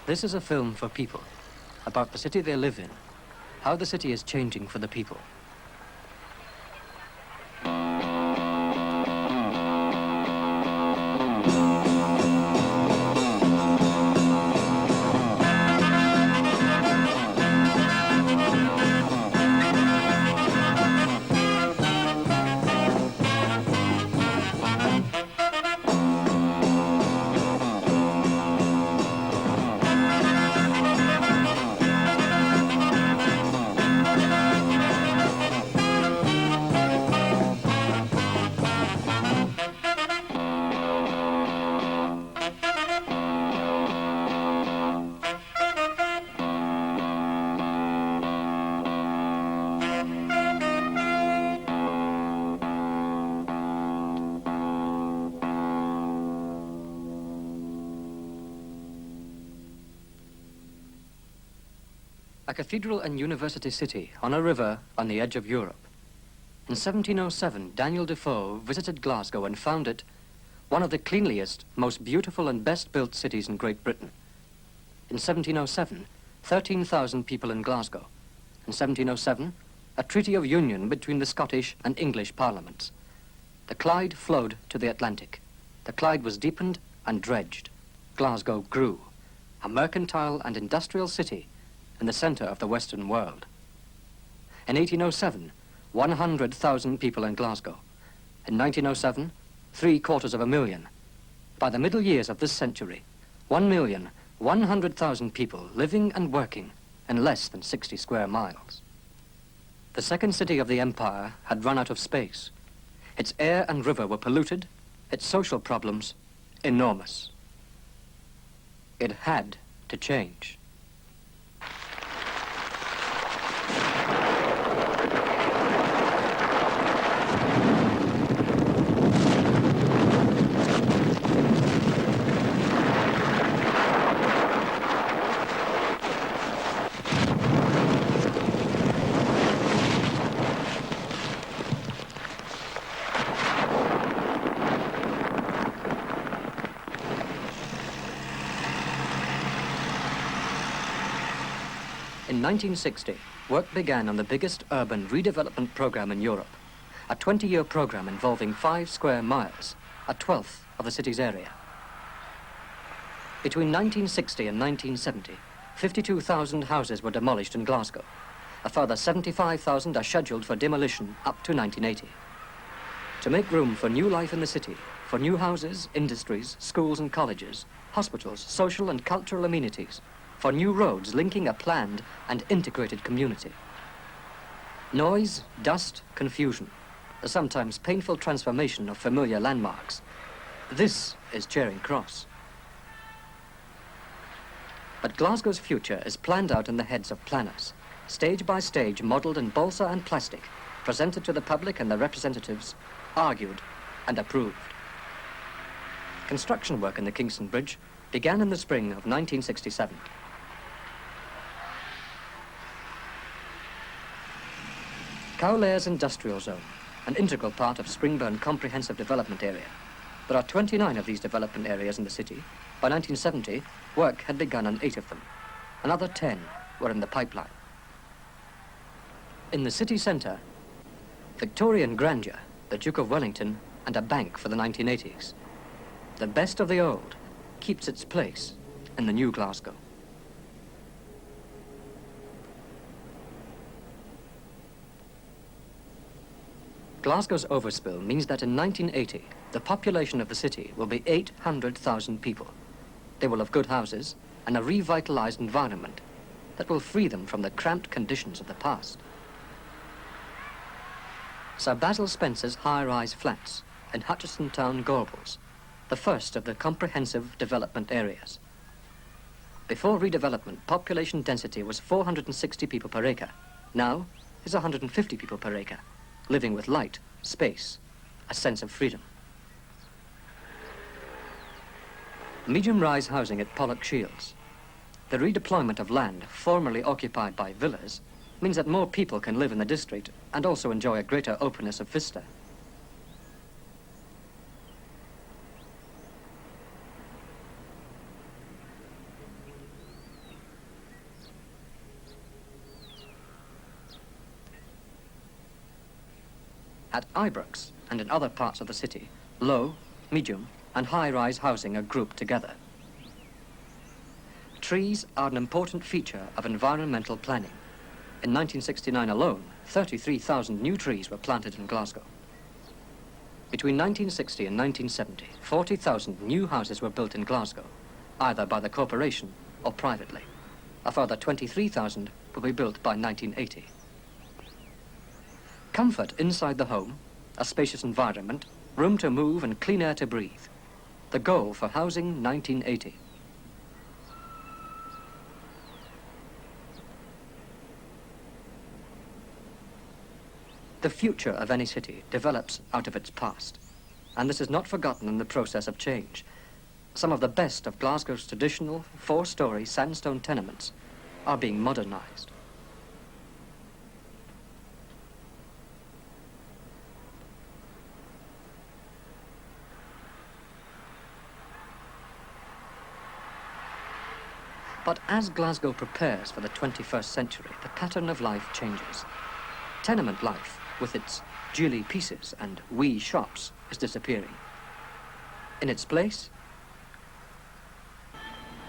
This is a film for people, about the city they live in, how the city is changing for the people. A cathedral and university city on a river on the edge of Europe. In 1707, Daniel Defoe visited Glasgow and found it one of the cleanliest, most beautiful and best-built cities in Great Britain. In 1707, 13,000 people in Glasgow. In 1707, a treaty of union between the Scottish and English parliaments. The Clyde flowed to the Atlantic. The Clyde was deepened and dredged. Glasgow grew, a mercantile and industrial city in the center of the Western world. In 1807, 100,000 people in Glasgow. In 1907, 750,000. By the middle years of this century, 1,100,000 people living and working in less than 60 square miles. The second city of the empire had run out of space. Its air and river were polluted, its social problems enormous. It had to change. In 1960, work began on the biggest urban redevelopment program in Europe, a 20-year program involving 5 square miles, a 1/12 of the city's area. Between 1960 and 1970, 52,000 houses were demolished in Glasgow. A further 75,000 are scheduled for demolition up to 1980. To make room for new life in the city, for new houses, industries, schools and colleges, hospitals, social and cultural amenities, for new roads linking a planned and integrated community. Noise, dust, confusion, the sometimes painful transformation of familiar landmarks. This is Charing Cross. But Glasgow's future is planned out in the heads of planners, stage by stage modelled in balsa and plastic, presented to the public and their representatives, argued and approved. Construction work in the Kingston Bridge began in the spring of 1967. Cowlairs Industrial Zone, an integral part of Springburn Comprehensive Development Area. There are 29 of these development areas in the city. By 1970, work had begun on 8 of them. Another 10 were in the pipeline. In the city centre, Victorian grandeur, the Duke of Wellington, and a bank for the 1980s. The best of the old keeps its place in the new Glasgow. Glasgow's overspill means that in 1980, the population of the city will be 800,000 people. They will have good houses and a revitalized environment that will free them from the cramped conditions of the past. Sir Basil Spencer's high-rise flats in Hutchison Town, Gorbals, the first of the comprehensive development areas. Before redevelopment, population density was 460 people per acre. Now is 150 people per acre, living with light, space, a sense of freedom. Medium-rise housing at Pollock Shields. The redeployment of land formerly occupied by villas means that more people can live in the district and also enjoy a greater openness of vista. At Ibrox and in other parts of the city, low, medium, and high-rise housing are grouped together. Trees are an important feature of environmental planning. In 1969 alone, 33,000 new trees were planted in Glasgow. Between 1960 and 1970, 40,000 new houses were built in Glasgow, either by the corporation or privately. A further 23,000 will be built by 1980. Comfort inside the home, a spacious environment, room to move and clean air to breathe. The goal for Housing 1980. The future of any city develops out of its past, and this is not forgotten in the process of change. Some of the best of Glasgow's traditional four-story sandstone tenements are being modernized. But as Glasgow prepares for the 21st century, the pattern of life changes. Tenement life, with its jewelly pieces and wee shops, is disappearing. In its place,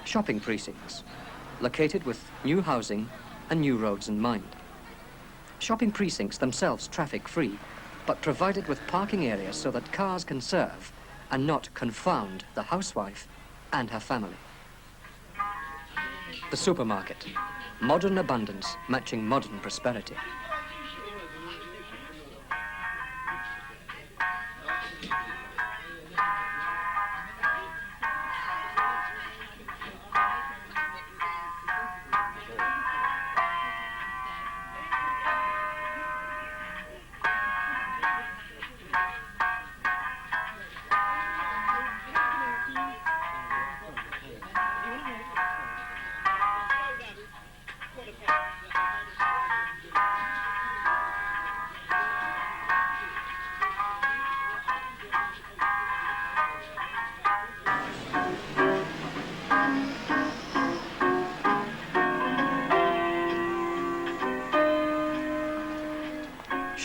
shopping precincts, located with new housing and new roads in mind. Shopping precincts themselves traffic-free, but provided with parking areas so that cars can serve and not confound the housewife and her family. The supermarket, modern abundance matching modern prosperity.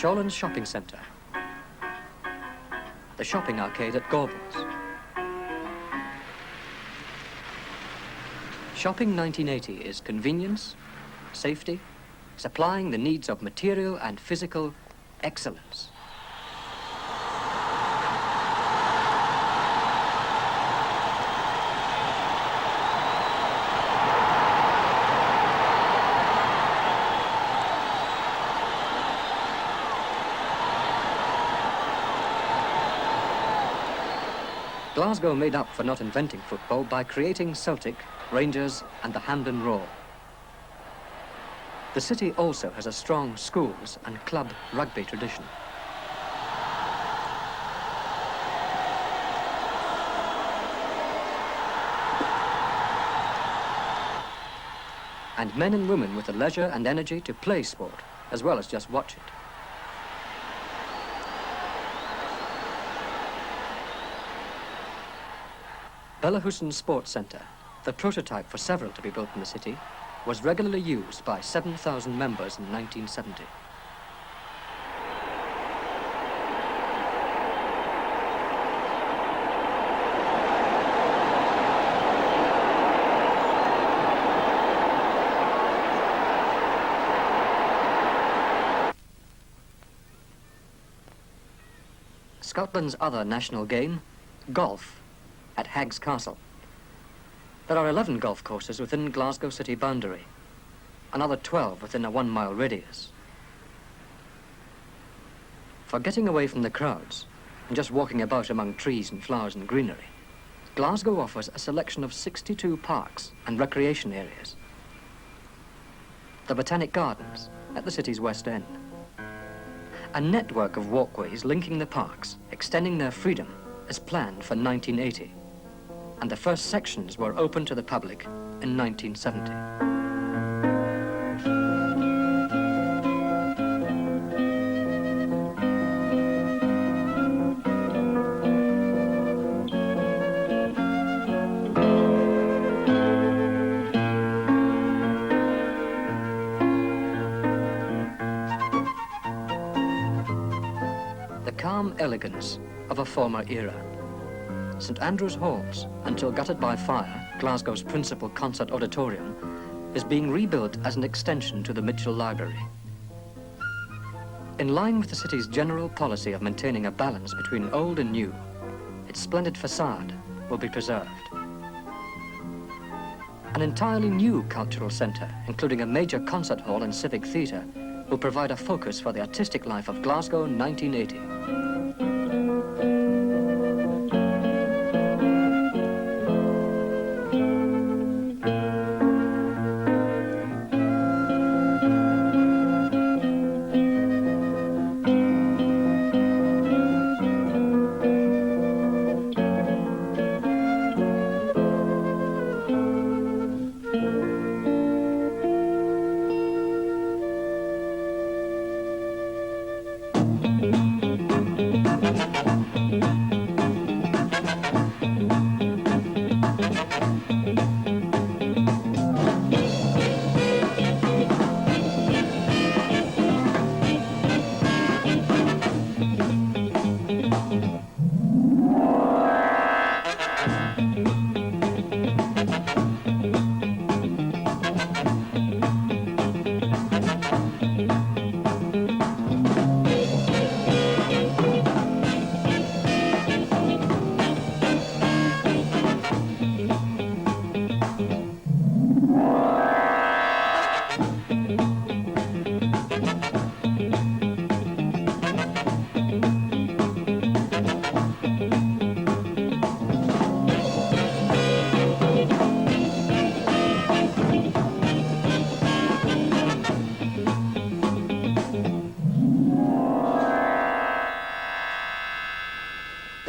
Shawlands Shopping Centre. The shopping arcade at Gorbals. Shopping 1980 is convenience, safety, supplying the needs of material and physical excellence. Glasgow made up for not inventing football by creating Celtic, Rangers and the Hampden Roar. The city also has a strong schools and club rugby tradition. And men and women with the leisure and energy to play sport, as well as just watch it. Bellahouston Sports Centre, the prototype for several to be built in the city, was regularly used by 7,000 members in 1970. Scotland's other national game, golf, at Hagg's Castle. There are 11 golf courses within Glasgow city boundary, another 12 within a 1-mile radius. For getting away from the crowds and just walking about among trees and flowers and greenery, Glasgow offers a selection of 62 parks and recreation areas. The Botanic Gardens at the city's west end. A network of walkways linking the parks, extending their freedom, is planned for 1980. And the first sections were opened to the public in 1970. calm elegance of a former era. St Andrew's Halls, until gutted by fire, Glasgow's principal concert auditorium, is being rebuilt as an extension to the Mitchell Library. In line with the city's general policy of maintaining a balance between old and new, its splendid facade will be preserved. An entirely new cultural centre, including a major concert hall and civic theatre, will provide a focus for the artistic life of Glasgow in 1980.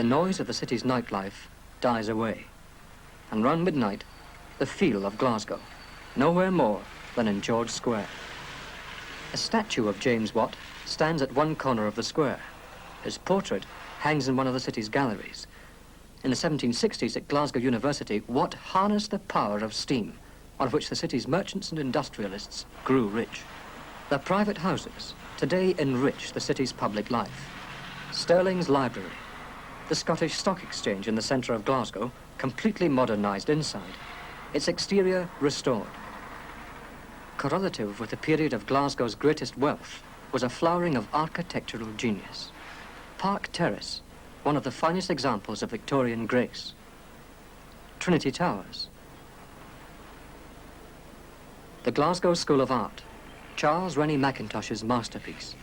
The noise of the city's nightlife dies away, and round midnight, the feel of Glasgow, nowhere more than in George Square. A statue of James Watt stands at one corner of the square. His portrait hangs in one of the city's galleries. In the 1760s at Glasgow University, Watt harnessed the power of steam, on which the city's merchants and industrialists grew rich. Their private houses today enrich the city's public life. Stirling's Library, the Scottish Stock Exchange in the centre of Glasgow, completely modernised inside, its exterior restored. Correlative with the period of Glasgow's greatest wealth was a flowering of architectural genius. Park Terrace, one of the finest examples of Victorian grace. Trinity Towers. The Glasgow School of Art, Charles Rennie Mackintosh's masterpiece.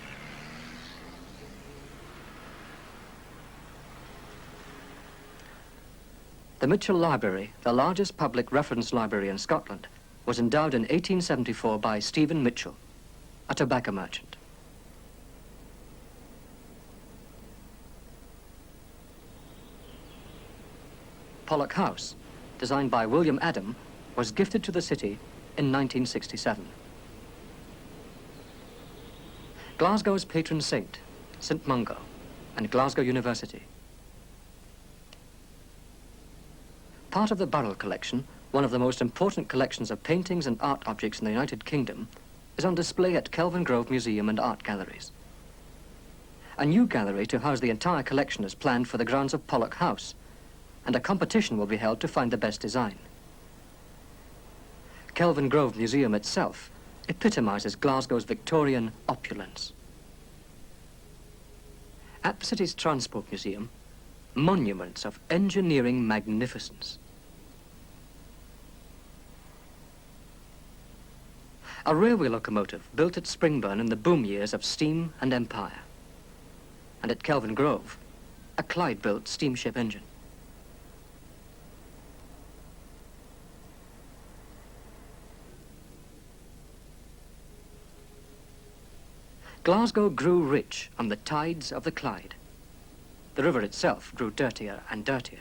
The Mitchell Library, the largest public reference library in Scotland, was endowed in 1874 by Stephen Mitchell, a tobacco merchant. Pollock House, designed by William Adam, was gifted to the city in 1967. Glasgow's patron saint, St Mungo, and Glasgow University. Part of the Burrell collection, one of the most important collections of paintings and art objects in the United Kingdom, is on display at Kelvin Grove Museum and Art Galleries. A new gallery to house the entire collection is planned for the grounds of Pollock House, and a competition will be held to find the best design. Kelvin Grove Museum itself epitomizes Glasgow's Victorian opulence. At the city's Transport Museum, monuments of engineering magnificence. A railway locomotive built at Springburn in the boom years of steam and empire. And at Kelvin Grove, a Clyde-built steamship engine. Glasgow grew rich on the tides of the Clyde. The river itself grew dirtier and dirtier.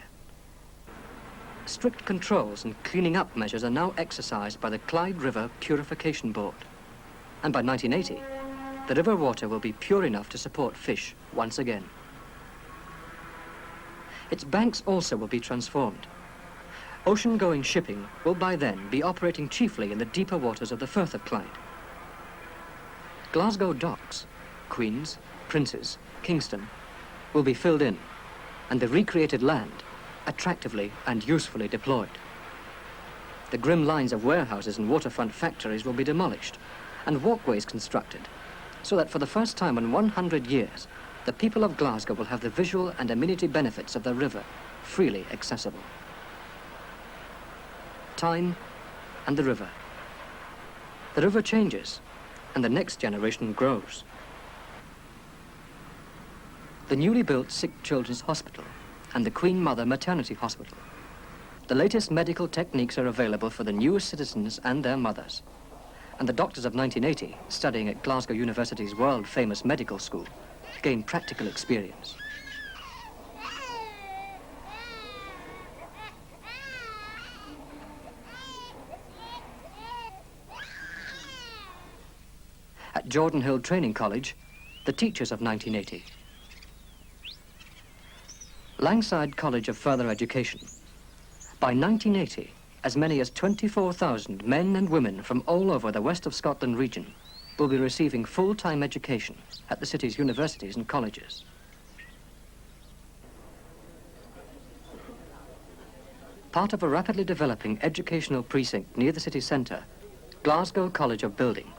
Strict controls and cleaning up measures are now exercised by the Clyde River Purification Board. And by 1980, the river water will be pure enough to support fish once again. Its banks also will be transformed. Ocean-going shipping will by then be operating chiefly in the deeper waters of the Firth of Clyde. Glasgow docks, Queen's, Prince's, Kingston, will be filled in and the recreated land attractively and usefully deployed. The grim lines of warehouses and waterfront factories will be demolished and walkways constructed so that for the first time in 100 years, the people of Glasgow will have the visual and amenity benefits of the river freely accessible. Time and the river. The river changes and the next generation grows. The newly built Sick Children's Hospital and the Queen Mother Maternity Hospital. The latest medical techniques are available for the newest citizens and their mothers. And the doctors of 1980, studying at Glasgow University's world-famous medical school, gain practical experience. At Jordan Hill Training College, the teachers of 1980. Langside College of Further Education. By 1980, as many as 24,000 men and women from all over the west of Scotland region will be receiving full-time education at the city's universities and colleges. Part of a rapidly developing educational precinct near the city centre, Glasgow College of Building,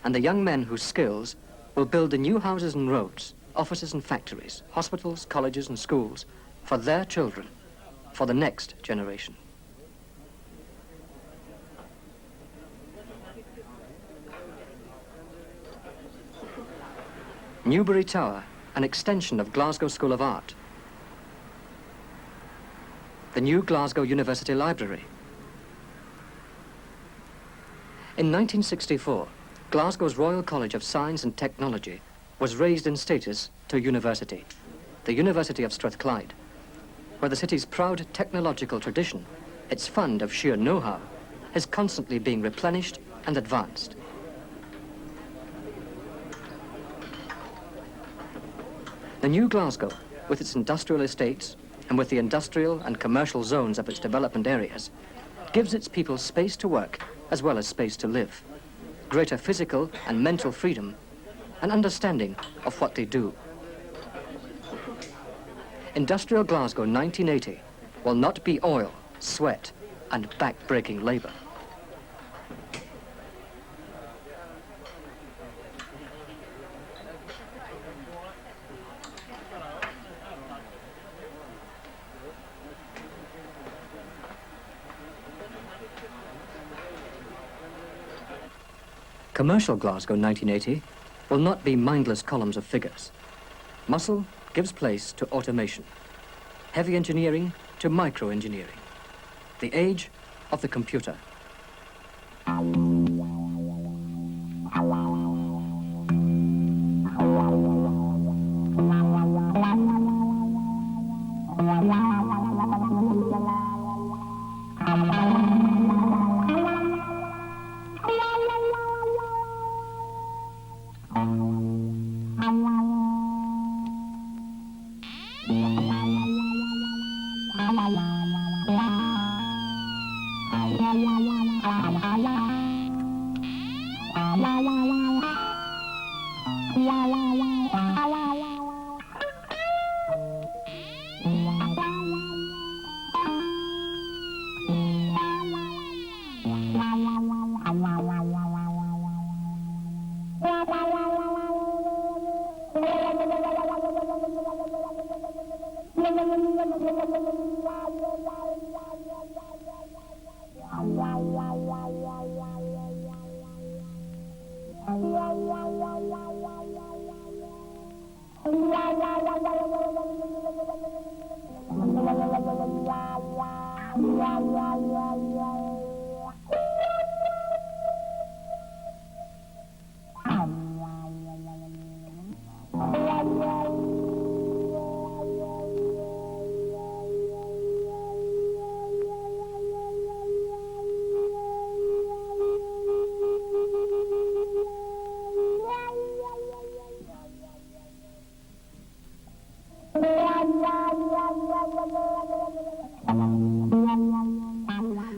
and the young men whose skills will build the new houses and roads, offices and factories, hospitals, colleges and schools for their children, for the next generation. Newbury Tower, an extension of Glasgow School of Art. The new Glasgow University Library. In 1964, Glasgow's Royal College of Science and Technology was raised in status to university, the University of Strathclyde, where the city's proud technological tradition, its fund of sheer know-how, is constantly being replenished and advanced. The new Glasgow, with its industrial estates and with the industrial and commercial zones of its development areas, gives its people space to work as well as space to live, greater physical and mental freedom, and understanding of what they do. Industrial Glasgow 1980 will not be oil, sweat, and back-breaking labor. Commercial Glasgow 1980 will not be mindless columns of figures. Muscle gives place to automation, heavy engineering to micro-engineering, the age of the computer.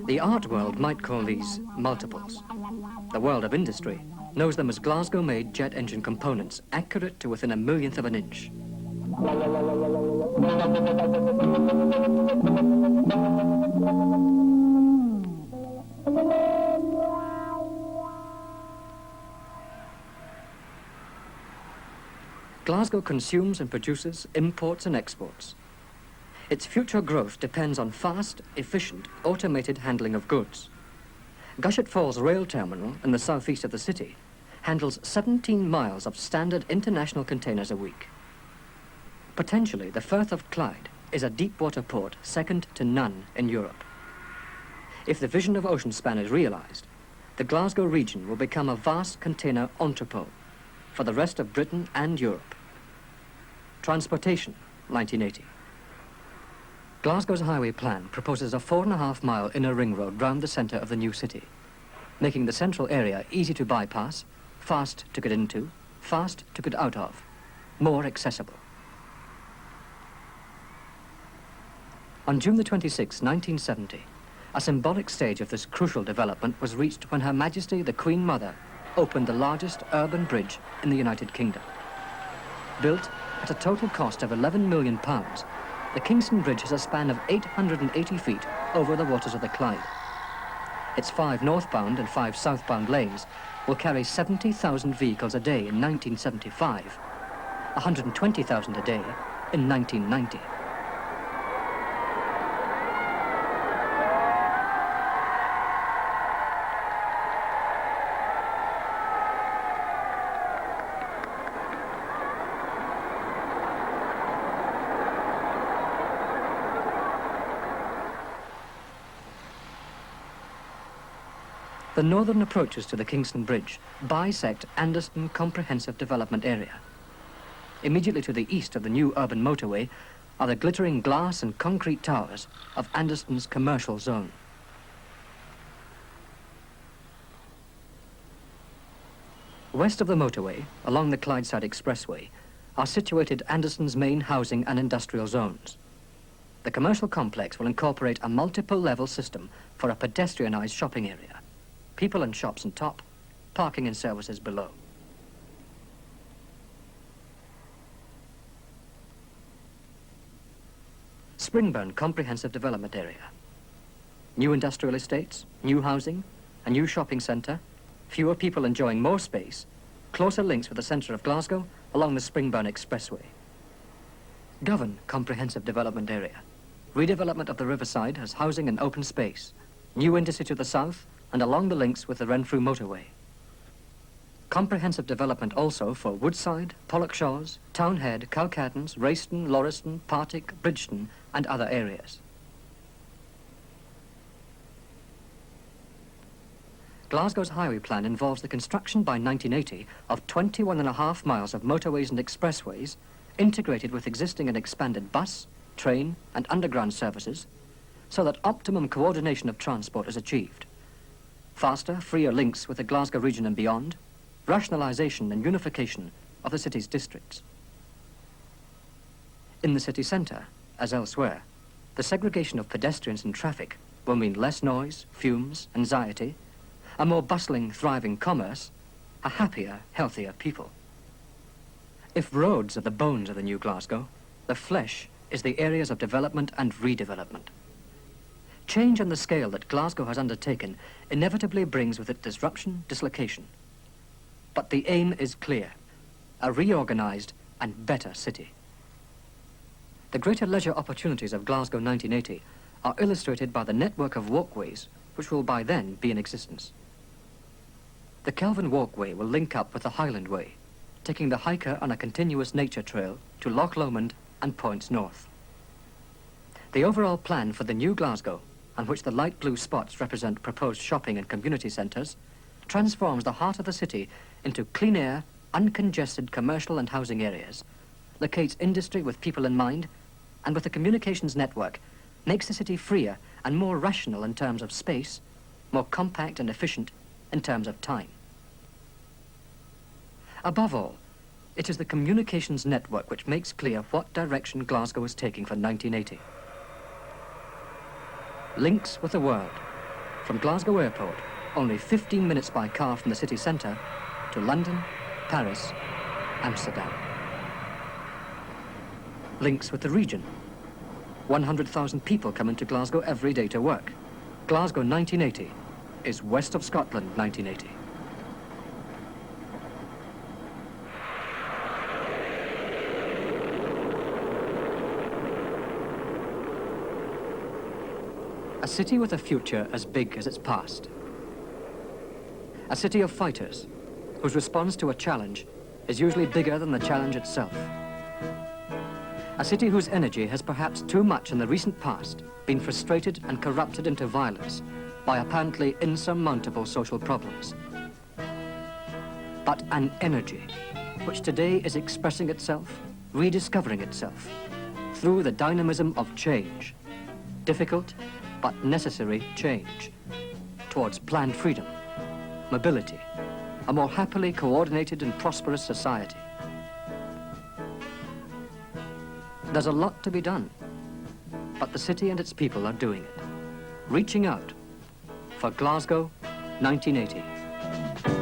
The art world might call these multiples. The world of industry knows them as Glasgow-made jet engine components, accurate to within a millionth of an inch. Glasgow consumes and produces, imports and exports. Its future growth depends on fast, efficient, automated handling of goods. Gushett Falls Rail Terminal in the southeast of the city handles 17 miles of standard international containers a week. Potentially, the Firth of Clyde is a deep-water port second to none in Europe. If the vision of ocean span is realized, the Glasgow region will become a vast container entrepot for the rest of Britain and Europe. Transportation, 1980. Glasgow's highway plan proposes a 4.5-mile inner ring road round the centre of the new city, making the central area easy to bypass, fast to get into, fast to get out of, more accessible. On June the 26th, 1970, a symbolic stage of this crucial development was reached when Her Majesty the Queen Mother opened the largest urban bridge in the United Kingdom. Built at a total cost of £11 million, the Kingston Bridge has a span of 880 feet over the waters of the Clyde. Its 5 northbound and 5 southbound lanes will carry 70,000 vehicles a day in 1975, 120,000 a day in 1990. The northern approaches to the Kingston Bridge bisect Anderston Comprehensive Development Area. Immediately to the east of the new urban motorway are the glittering glass and concrete towers of Anderston's commercial zone. West of the motorway, along the Clydeside Expressway, are situated Anderston's main housing and industrial zones. The commercial complex will incorporate a multiple-level system for a pedestrianised shopping area. People and shops on top, parking and services below. Springburn Comprehensive Development Area. New industrial estates, new housing, a new shopping centre, fewer people enjoying more space, closer links with the centre of Glasgow along the Springburn Expressway. Govan Comprehensive Development Area. Redevelopment of the riverside has housing and open space. New industry to the south, and along the links with the Renfrew motorway. Comprehensive development also for Woodside, Pollokshaws, Townhead, Cowcaddens, Rayston, Lauriston, Partick, Bridgeton and other areas. Glasgow's highway plan involves the construction by 1980 of 21.5 miles of motorways and expressways integrated with existing and expanded bus, train and underground services so that optimum coordination of transport is achieved. Faster, freer links with the Glasgow region and beyond, rationalisation and unification of the city's districts. In the city centre, as elsewhere, the segregation of pedestrians and traffic will mean less noise, fumes, anxiety, a more bustling, thriving commerce, a happier, healthier people. If roads are the bones of the new Glasgow, the flesh is the areas of development and redevelopment. Change on the scale that Glasgow has undertaken inevitably brings with it disruption, dislocation. But the aim is clear, a reorganised and better city. The greater leisure opportunities of Glasgow 1980 are illustrated by the network of walkways which will by then be in existence. The Kelvin Walkway will link up with the Highland Way, taking the hiker on a continuous nature trail to Loch Lomond and points north. The overall plan for the new Glasgow, on which the light blue spots represent proposed shopping and community centres, transforms the heart of the city into clean air, uncongested commercial and housing areas, locates industry with people in mind, and with the communications network, makes the city freer and more rational in terms of space, more compact and efficient in terms of time. Above all, it is the communications network which makes clear what direction Glasgow is taking for 1980. Links with the world, from Glasgow Airport, only 15 minutes by car from the city centre, to London, Paris, Amsterdam. links with the region. 100,000 people come into Glasgow every day to work. Glasgow 1980 is west of Scotland 1980. A city with a future as big as its past. A city of fighters, whose response to a challenge is usually bigger than the challenge itself. A city whose energy has perhaps too much in the recent past been frustrated and corrupted into violence by apparently insurmountable social problems. But an energy which today is expressing itself, rediscovering itself, through the dynamism of change, difficult but necessary change, towards planned freedom, mobility, a more happily coordinated and prosperous society. There's a lot to be done, but the city and its people are doing it, reaching out for Glasgow 1980.